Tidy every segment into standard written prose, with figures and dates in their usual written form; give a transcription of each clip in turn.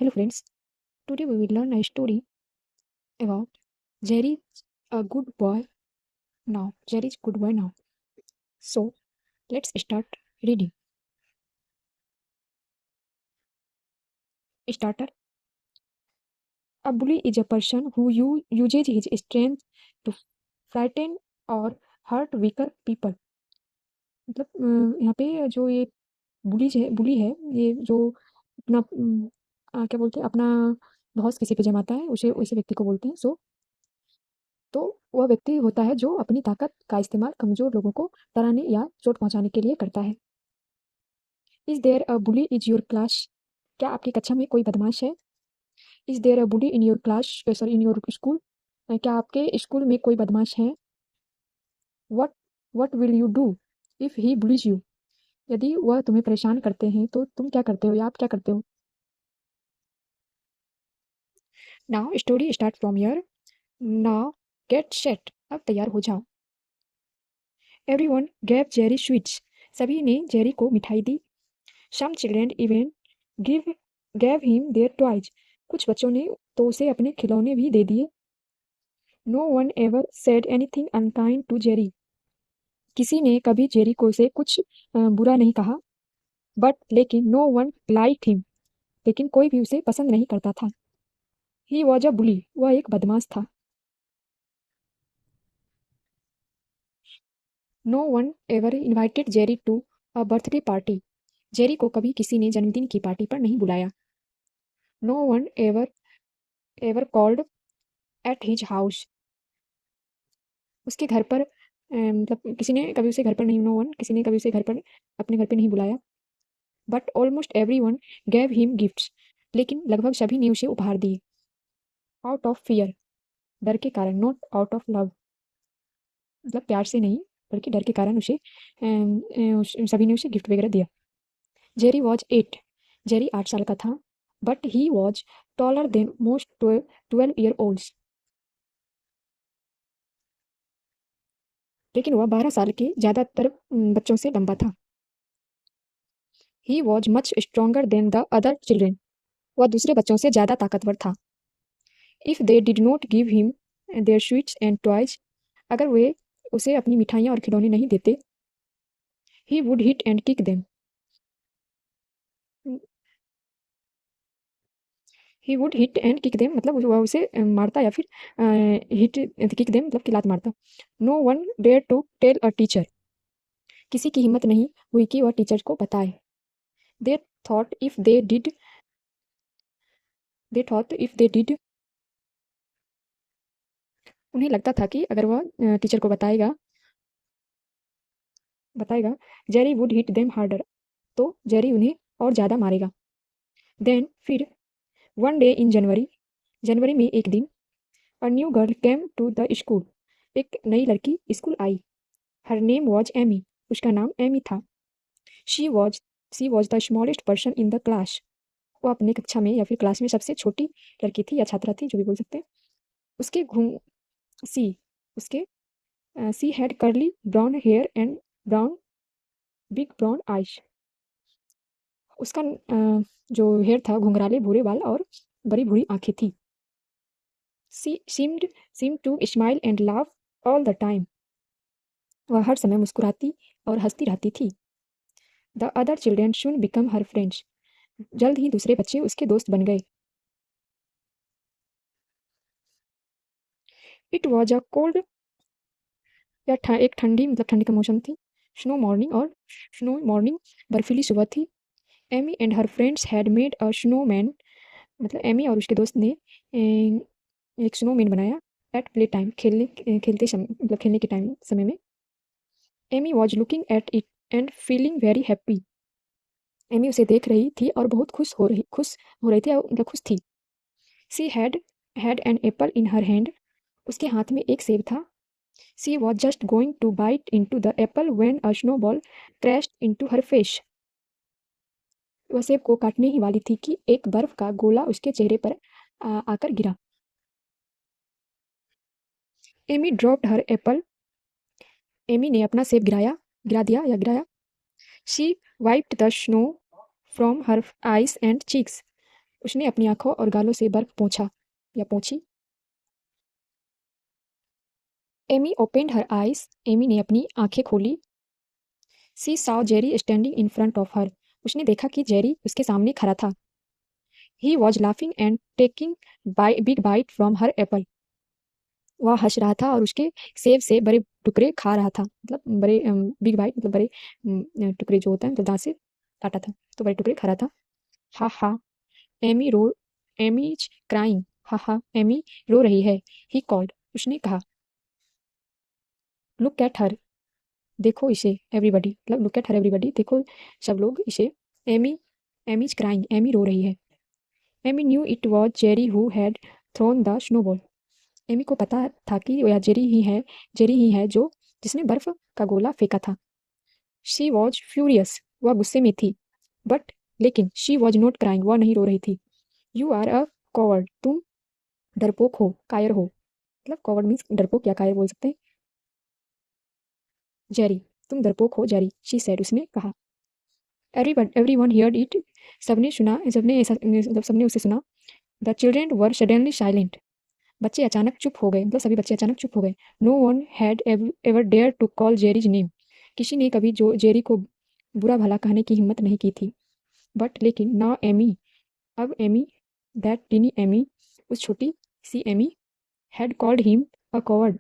Hello friends, today we will learn a story about Jerry a good boy now. Jerry is good boy now. So let's start reading. Starter. A bully is a person who uses his strength to frighten or hurt weaker people. मतलब यहाँ पे जो ये बुली है ये जो अपना क्या बोलते हैं अपना धौंस किसी पे जमाता है उसे उसी व्यक्ति को बोलते हैं। तो वह व्यक्ति होता है जो अपनी ताकत का इस्तेमाल कमजोर लोगों को डराने या चोट पहुंचाने के लिए करता है। Is there a bully is your class? क्या आपकी कक्षा में कोई बदमाश है? Is there a bully in your class, sorry in your school? क्या आपके स्कूल में कोई बदमाश है? What what will you do if he bullies you? यदि वह तुम्हें परेशान करते हैं तो तुम क्या करते हो या आप क्या करते हो? Now story start from your. Now get set, अब तैयार हो जाओ। एवरीवन गैव जेरी स्वीट्स, सभी ने जेरी को मिठाई दी। Some children even give gave him their toys, कुछ बच्चों ने तो उसे अपने खिलौने भी दे दिए। No one ever said anything unkind to Jerry, किसी ने कभी जेरी को से कुछ बुरा नहीं कहा। बट लेकिन नो वन लाइक हिम, लेकिन कोई भी उसे पसंद नहीं करता था। ही वॉज अ बुली, वह एक बदमाश था। No one ever invited Jerry to a birthday party, Jerry को कभी किसी ने जन्मदिन की पार्टी पर नहीं बुलाया। No one ever ever called at his house, उसके घर पर मतलब किसी ने कभी उसे घर पर नहीं, नो वन किसी ने कभी उसे घर पर अपने घर पे नहीं बुलाया। But almost every one gave him gifts, लेकिन लगभग सभी ने उसे उपहार दिए। आउट ऑफ फियर, डर के कारण, नॉट आउट ऑफ लव, मतलब प्यार से नहीं बल्कि डर के कारण उसे सभी ने उसे गिफ्ट वगैरह दिया। जेरी वॉज 8, जेरी 8 साल का था। But he was taller than most 12 year olds, लेकिन वह 12 साल के ज़्यादातर बच्चों से लंबा था। He was much stronger than the other children, वह दूसरे बच्चों से ज़्यादा ताकतवर था। If they did not give him their sweets and toys, अगर वे उसे अपनी मिठाइयाँ और खिलौने नहीं देते, he would hit and kick them, he would hit and kick them मतलब वह उसे मारता या फिर हिट किक देम मतलब कि लात मारता। No one dare to tell a teacher, किसी की हिम्मत नहीं हुई कि वह टीचर को बताए। They thought if they did they thought if they did, उन्हें लगता था कि अगर वह टीचर को बताएगा बताएगा Jerry would hit them harder, तो जेरी उन्हें और ज़्यादा मारेगा। देन फिर वन डे इन जनवरी, जनवरी में एक दिन, a new girl came to the school, एक नई लड़की स्कूल आई। हर नेम वॉज एमी, उसका नाम एमी था। She was she was the smallest person in the class, वो अपने कक्षा में या फिर क्लास में सबसे छोटी लड़की थी या छात्रा थी, जो भी बोल सकते हैं। उसके घूम सी उसके she had curly brown hair and brown big brown eyes, उसका जो हेयर था घुंघराले भूरे बाल और बड़ी भूरी आंखें थी। She seemed to smile and laugh all the time, वह हर समय मुस्कुराती और हंसती रहती थी। The other children soon become her friends, जल्द ही दूसरे बच्चे उसके दोस्त बन गए। इट वॉज अ कोल्ड, या एक ठंडी मतलब ठंडी का मौसम थी। स्नो मॉर्निंग, बर्फीली सुबह थी। Amy and her friends had made a snowman, मतलब एमी और उसके दोस्त ने एक स्नोमैन बनाया। एट प्ले टाइम, खेलते समय मतलब खेलने के समय में। Amy was looking at it and feeling very happy, Amy उसे देख रही थी और बहुत खुश हो रही थी, मतलब खुश थी। She had an apple in her hand, उसके हाथ में एक सेब था। She was just going to bite into the apple when a snowball crashed into her face, वह सेब को काटने ही वाली थी कि एक बर्फ का गोला उसके चेहरे पर आकर गिरा। Amy dropped her apple, Amy ने अपना सेब गिराया। She wiped the snow from her eyes and cheeks, उसने अपनी आंखों और गालों से बर्फ पोंछा या पोंछी। Amy opened her eyes, Amy ने अपनी आंखें खोली। She saw Jerry standing in front of her, उसने देखा कि जेरी उसके सामने खड़ा था। He was laughing and taking big bite from her apple, वह हंस रहा था और उसके सेब से बड़े टुकड़े खा रहा था। मतलब बड़े बिग बाइट मतलब बड़े टुकड़े जो होता है मतलब दांत से काटा था तो बड़े टुकड़े खा रहा था। हा हा, एमी रो, Amy is crying, ha ha Amy रो रही है। ही कॉल्ड, उसने कहा। लुक एट हर, देखो इसे। एवरीबडी मतलब लुक एट हर एवरीबडी, देखो सब लोग इसे। Amy, Amy is crying, Amy रो रही है। Amy knew it was Jerry who had thrown the snowball, Amy को पता था कि यह जेरी ही है जो जिसने बर्फ का गोला फेंका था। शी वॉज फ्यूरियस, वह गुस्से में थी। बट लेकिन शी वॉज नॉट क्राइंग, वह नहीं रो रही थी। यू आर अ कॉवर्ड, तुम डरपोक हो, कायर हो। मतलब कॉवर्ड मीन्स डरपोक या कायर बोल सकते हैं। जेरी, तुम डरपोक हो जेरी, शी सेड, उसने कहा। एवरी वन हियर्ड इट, सबने सुना, सबने ऐसा मतलब सबने उसे सुना। The children were suddenly silent, बच्चे अचानक चुप हो गए, मतलब सभी बच्चे अचानक चुप हो गए। No one had ever dare to call Jerry's name, किसी ने कभी जो जेरी को बुरा भला कहने की हिम्मत नहीं की थी। बट लेकिन ना एमी, अब एमी, दैट टीनी एमी, उस छोटी सी Amy, had called him a coward,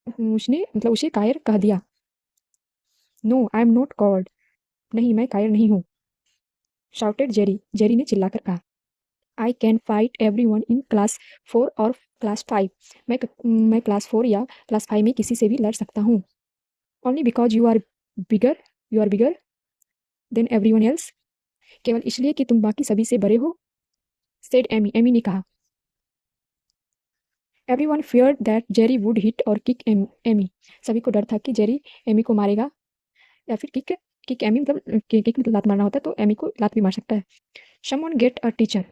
उसने मतलब उसे कायर कह दिया। No I am not coward, नहीं मैं कायर नहीं हूँ। शाउटेड जेरी, जेरी ने चिल्लाकर कहा। I can fight every one in class 4 और क्लास 5, मैं क्लास 4 या क्लास 5 में किसी से भी लड़ सकता हूँ। Only because bigger you are bigger than everyone else, केवल इसलिए कि तुम बाकी सभी से बड़े हो। सेड एमी, एमी ने कहा। Every one fear that Jerry would hit और किक एमी, सभी को डर था कि जेरी एमी को मारेगा या फिर किक, किक एमी मतलब किक मतलब लात मारना होता है तो एमी को लात भी मार सकता है। Someone get a teacher,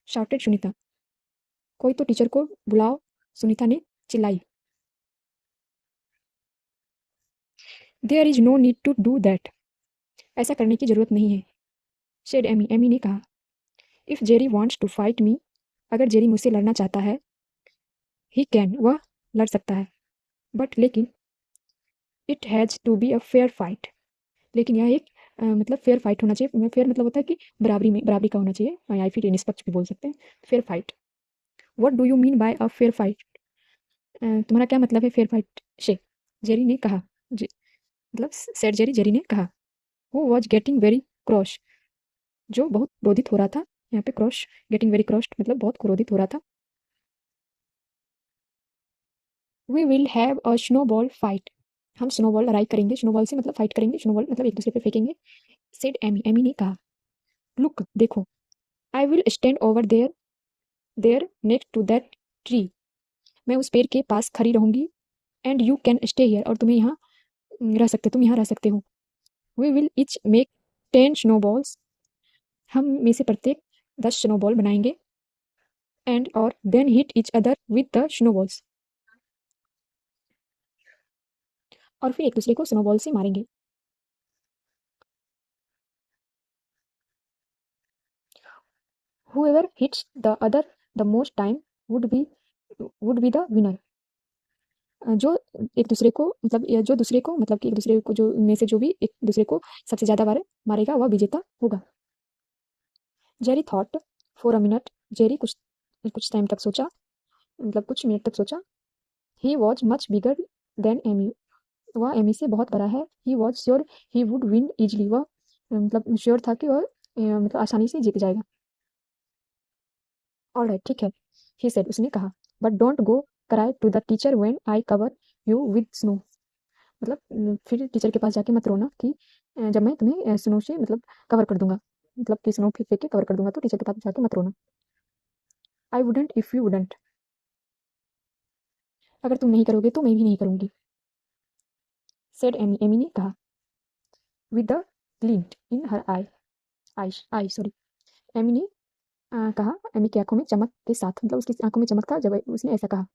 shouted Sunita, कोई तो टीचर को बुलाओ, सुनीता ने चिल्लाई। There is no need to do that, ऐसा करने की जरूरत नहीं है। सेड एमी, एमी ने कहा। If Jerry wants to fight me, अगर जेरी मुझसे लड़ना चाहता है, ही कैन, वह लड़ सकता है। बट लेकिन it has to be a fair fight, लेकिन यह एक मतलब फेयर फाइट होना चाहिए। फेयर मतलब होता है कि बराबरी में, बराबरी का होना चाहिए या फिर निष्पक्ष भी बोल सकते हैं। Fair fight, what do you mean by a fair fight, तुम्हारा क्या मतलब है फेयर फाइट से, जेरी ने कहा। मतलब सेड जेरी, जेरी ने कहा। Who was getting very quash, जो बहुत क्रोधित हो रहा था। यहाँ पे क्रॉश, गेटिंग वेरी क्रॉस्ड मतलब बहुत क्रोधित हो रहा था। We will have a snowball fight, हम स्नोबॉल लड़ाई करेंगे, स्नोबॉल से मतलब फाइट करेंगे, स्नोबॉल मतलब एक दूसरे पे फेंकेंगे। सेड एमी, एमी ने कहा। लुक, देखो। I will stand over there, there next to that tree, मैं उस पेड़ के पास खड़ी रहूंगी। And you can stay here, और तुम्हें यहाँ रह सकते, तुम यहाँ रह सकते हो। We will each make 10 snowballs, हम में से प्रत्येक 10 स्नोबॉल बनाएंगे। एंड और then hit each other with the snowballs, और फिर एक दूसरे को स्नोबॉल से मारेंगे। Whoever hits the other the most time would be would be the winner, जो एक दूसरे को मतलब जो दूसरे को मतलब कि एक दूसरे को जो में से जो भी एक दूसरे को सबसे ज्यादा बार मारेगा वह विजेता होगा। Jerry thought for a minute, Jerry कुछ कुछ टाइम तक सोचा, मतलब कुछ मिनट तक सोचा। He was much bigger than Amy, वह एमी से बहुत बड़ा है। He was sure he would win easily, वह मतलब श्योर था कि वह मतलब आसानी से जीत जाएगा। ऑल राइट, ठीक है, ही सेड, उसने कहा। But don't go cry to the teacher when I cover you with snow, मतलब फिर टीचर के पास जाके मत रोना कि जब मैं तुम्हें स्नो से मतलब कवर कर दूंगा, मतलब कि स्नो फेंक के कवर कर दूंगा, तो टीचर के पास जाके मत रोना। I wouldn't if you wouldn't, अगर तुम नहीं करोगे तो मैं भी नहीं करूंगी। सेड एमी, एमी ने कहा। With the glint in her eye, I sorry, Amy ने कहा, एमी की आंखों में चमक के साथ, मतलब उसकी आंखों में चमक था जब उसने ऐसा कहा।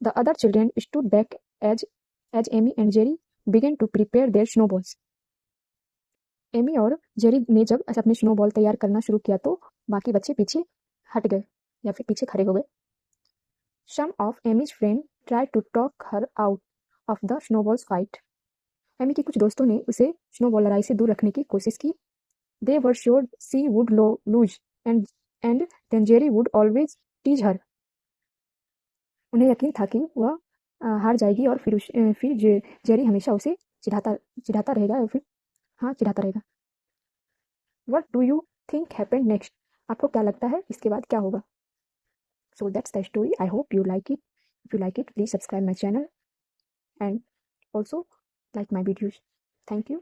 The other children stood back as as Amy and Jerry began to prepare their snowballs, Amy और जेरी ने जब अपने स्नोबॉल तैयार करना शुरू किया तो बाकी बच्चे पीछे हट गए या फिर पीछे खड़े हो गए। Some of Amy's friend try to talk her out of the snowballs fight. Amy के कुछ दोस्तों ने उसे स्नोबॉल लड़ाई से दूर रखने की कोशिश की। They were sure she would lose and then Jerry would always tease her. उन्हें यकीन था कि वह हार जाएगी और फिर जेरी हमेशा उसे चिढ़ाता रहेगा या फिर चिढ़ाता रहेगा। What do you think happened next? आपको क्या लगता है इसके बाद क्या होगा? So that's the story. I hope you like it. If you like it, please subscribe my channel and also like my videos. Thank you.